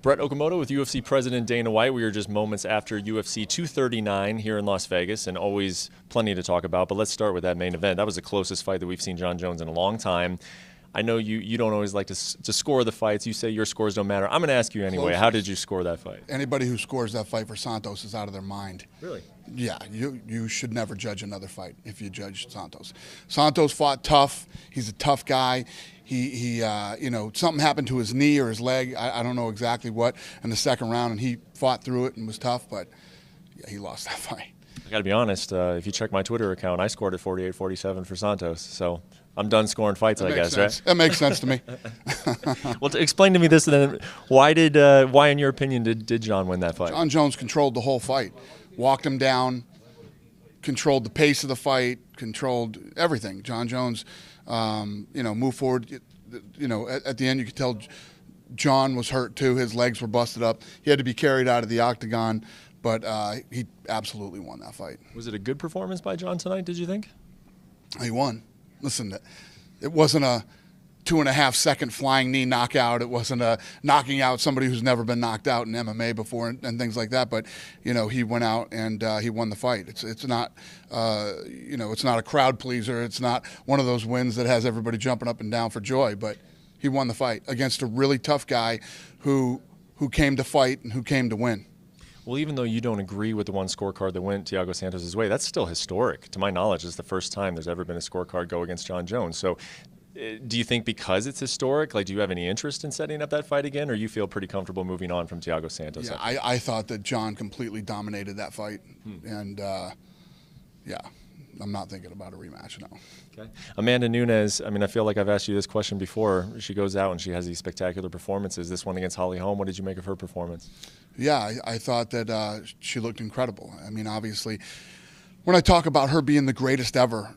Brett Okamoto with UFC President Dana White. We are just moments after UFC 239 here in Las Vegas, and always plenty to talk about. But let's start with that main event. That was the closest fight that we've seen Jon Jones in a long time. I know you don't always like to score the fights. You say your scores don't matter. I'm going to ask you anyway. How did you score that fight? Anybody who scores that fight for Santos is out of their mind. Really? Yeah, you should never judge another fight if you judge Santos. Santos fought tough. He's a tough guy. He something happened to his knee or his leg. I don't know exactly what in the second round, and he fought through it and was tough, but yeah, he lost that fight. I got to be honest. If you check my Twitter account, I scored at 48-47 for Santos. So I'm done scoring fights, I guess, right? That makes sense to me. Well, explain to me this then. Why, in your opinion, did Jon win that fight? Jon Jones controlled the whole fight, walked him down, controlled the pace of the fight, controlled everything. Jon Jones, moved forward. At the end, you could tell Jon was hurt too. His legs were busted up. He had to be carried out of the octagon, but he absolutely won that fight. Was it a good performance by Jon tonight, did you think? He won. Listen, it wasn't a 2.5-second flying knee knockout. It wasn't a knocking out somebody who's never been knocked out in MMA before and things like that. But he went out and he won the fight. It's not it's not a crowd pleaser. It's not one of those wins that has everybody jumping up and down for joy. But he won the fight against a really tough guy who came to fight and who came to win. Well, even though you don't agree with the one scorecard that went Thiago Santos' way, that's still historic. To my knowledge, it's the first time there's ever been a scorecard go against Jon Jones. So do you think because it's historic, do you have any interest in setting up that fight again, or you feel pretty comfortable moving on from Thiago Santos? Yeah, I thought that Jon completely dominated that fight. And, I'm not thinking about a rematch, no. Okay. Amanda Nunes, I feel like I've asked you this question before. She goes out and she has these spectacular performances. This one against Holly Holm, what did you make of her performance? Yeah, I thought that she looked incredible. Obviously, when I talk about her being the greatest ever,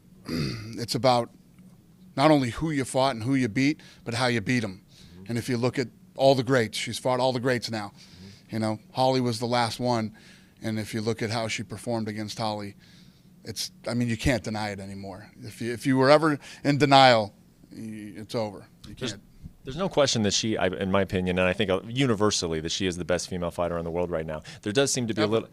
it's about not only who you fought and who you beat, but how you beat them. Mm-hmm. And if you look at all the greats, she's fought all the greats now. Mm-hmm. Holly was the last one. And if you look at how she performed against Holly, you can't deny it anymore. If you were ever in denial, it's over. You can't. There's no question that she, in my opinion, and I think universally, that she is the best female fighter in the world right now. There does seem to be a little...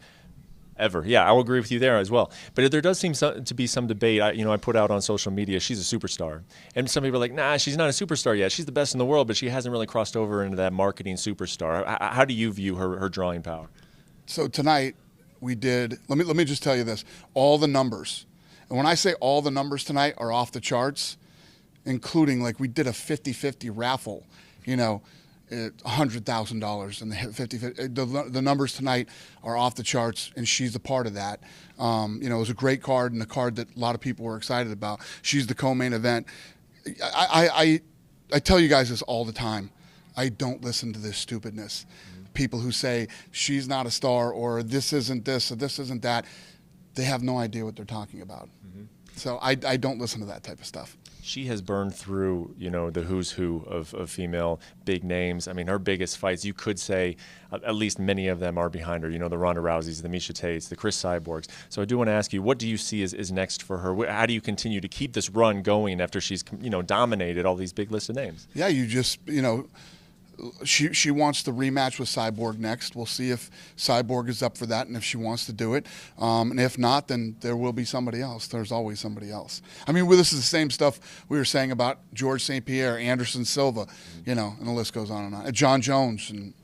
Ever. Yeah, I will agree with you there as well. But there does seem to be some debate. I put out on social media, she's a superstar. And some people are like, nah, she's not a superstar yet. She's the best in the world, but she hasn't really crossed over into that marketing superstar. How do you view her drawing power? So tonight we did, let me just tell you this, all the numbers. And when I say all the numbers tonight are off the charts, including we did a 50-50 raffle, $100,000 and the 50-50. The numbers tonight are off the charts, and she's a part of that. It was a great card and a card that a lot of people were excited about. She's the co-main event. I tell you guys this all the time. I don't listen to this stupidness. Mm-hmm. People who say she's not a star or this isn't this or this isn't that, they have no idea what they're talking about. Mm-hmm. So I don't listen to that type of stuff. She has burned through, the who's who of female big names. Her biggest fights, you could say, at least many of them are behind her. The Ronda Rouseys, the Miesha Tates, the Chris Cyborgs. So I do want to ask you, what do you see is next for her? How do you continue to keep this run going after she's, dominated all these big listed names? Yeah, you just, she wants the rematch with Cyborg next. We'll see if Cyborg is up for that and if she wants to do it. And if not, then there will be somebody else. There's always somebody else. This is the same stuff we were saying about George St. Pierre, Anderson Silva, and the list goes on and on. Jon Jones, and.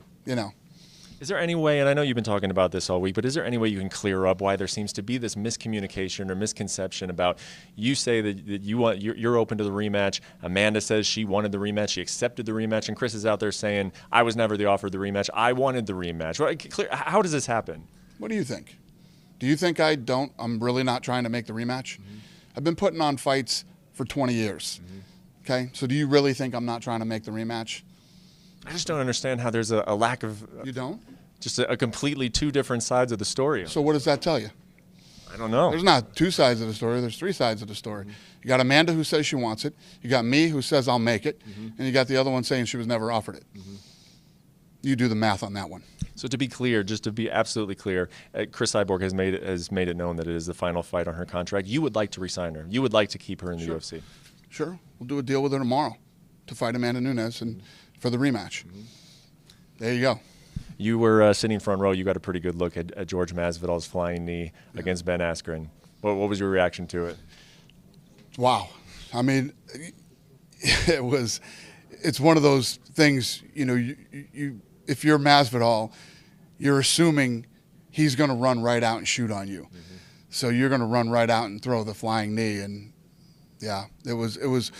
Is there any way, and I know you've been talking about this all week, but is there any way you can clear up why there seems to be this miscommunication or misconception about you say that you're open to the rematch, Amanda says she wanted the rematch, she accepted the rematch, and Chris is out there saying, I was never the offer of the rematch, I wanted the rematch. How does this happen? What do you think? Do you think I'm really not trying to make the rematch? Mm-hmm. I've been putting on fights for 20 years. Mm-hmm. Okay, so do you really think I'm not trying to make the rematch? I just don't understand how there's a lack of... You don't? Just a completely two different sides of the story. So what does that tell you? I don't know. There's not two sides of the story. There's three sides of the story. Mm-hmm. You got Amanda who says she wants it. You got me who says I'll make it. Mm-hmm. And you got the other one saying she was never offered it. Mm-hmm. You do the math on that one. So to be clear, just to be absolutely clear, Chris Cyborg has made it known that it is the final fight on her contract. You would like to re-sign her. You would like to keep her in the UFC. Sure. We'll do a deal with her tomorrow to fight Amanda Nunes and for the rematch. Mm-hmm. There you go. You were sitting front row. You got a pretty good look at George Masvidal's flying knee against Ben Askren. What was your reaction to it? Wow. I mean, it's one of those things, you know, you if you're Masvidal, you're assuming he's going to run right out and shoot on you. Mm-hmm. So you're going to run right out and throw the flying knee. And yeah, it was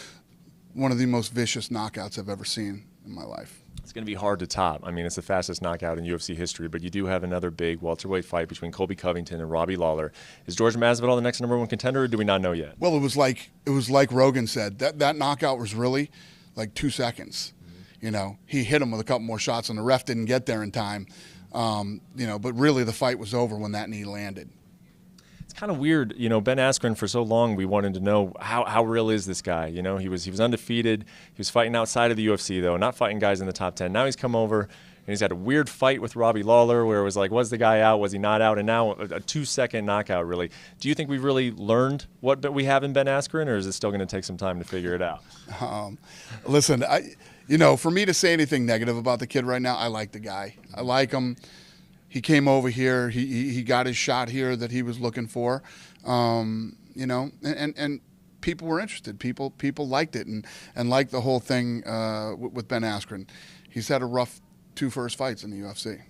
one of the most vicious knockouts I've ever seen in my life. It's going to be hard to top. I mean, it's the fastest knockout in UFC history, but you do have another big welterweight fight between Colby Covington and Robbie Lawler. Is George Masvidal the next #1 contender, or do we not know yet? Well, it was like Rogan said. That knockout was really like 2 seconds. Mm-hmm. You know, he hit him with a couple more shots, and the ref didn't get there in time. You know, but really the fight was over when that knee landed. It's kind of weird, you know, Ben Askren, for so long we wanted to know how real is this guy. You know, he was undefeated. He was fighting outside of the UFC, though, not fighting guys in the top 10. Now he's come over and he's had a weird fight with Robbie Lawler where it was like, was the guy out, was he not out? And now a 2-second knockout, really. Do you think we've really learned what we have in Ben Askren, or is it still going to take some time to figure it out? Listen, you know, for me to say anything negative about the kid right now, I like the guy. I like him. He came over here. He got his shot here that he was looking for. You know, and people were interested. People liked it and liked the whole thing with Ben Askren. He's had a rough 2 first fights in the UFC.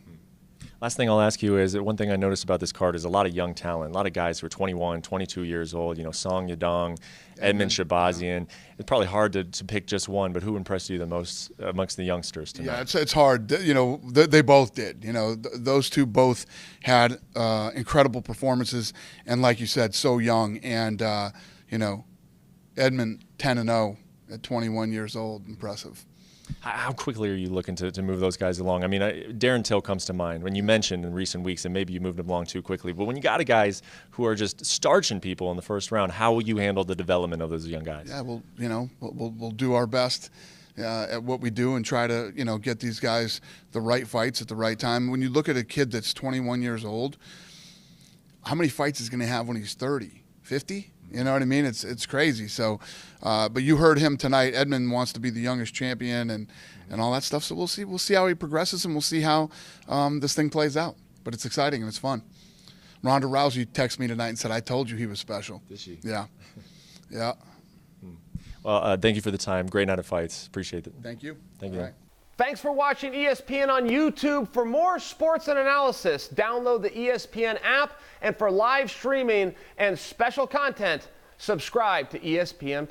Last thing I'll ask you is that one thing I noticed about this card is a lot of young talent, a lot of guys who are 21, 22 years old, you know, Song Yadong, Edmund Shabazian. It's probably hard to pick just one, but who impressed you the most amongst the youngsters tonight? Yeah, it's hard. You know, they both did. You know, those two both had incredible performances, and like you said, so young. And, you know, Edmund 10-0 at 21 years old, impressive. How quickly are you looking to move those guys along? I mean, Darren Till comes to mind. When you mentioned in recent weeks that maybe you moved them along too quickly, but when you got guys who are just starching people in the first round, how will you handle the development of those young guys? Yeah, well, you know, we'll do our best at what we do and try to, you know, get these guys the right fights at the right time. When you look at a kid that's 21 years old, how many fights is he going to have when he's 30, 50? You know what I mean? It's crazy. So, but you heard him tonight. Edmund wants to be the youngest champion and all that stuff. So we'll see. We'll see how he progresses, and we'll see how this thing plays out. But it's exciting and it's fun. Ronda Rousey texted me tonight and said, "I told you he was special." Did she? Yeah. Yeah. Well, thank you for the time. Great night of fights. Appreciate it. Thank you. Thank you. All right. Thanks for watching ESPN on YouTube. For more sports and analysis, download the ESPN app. And for live streaming and special content, subscribe to ESPN+.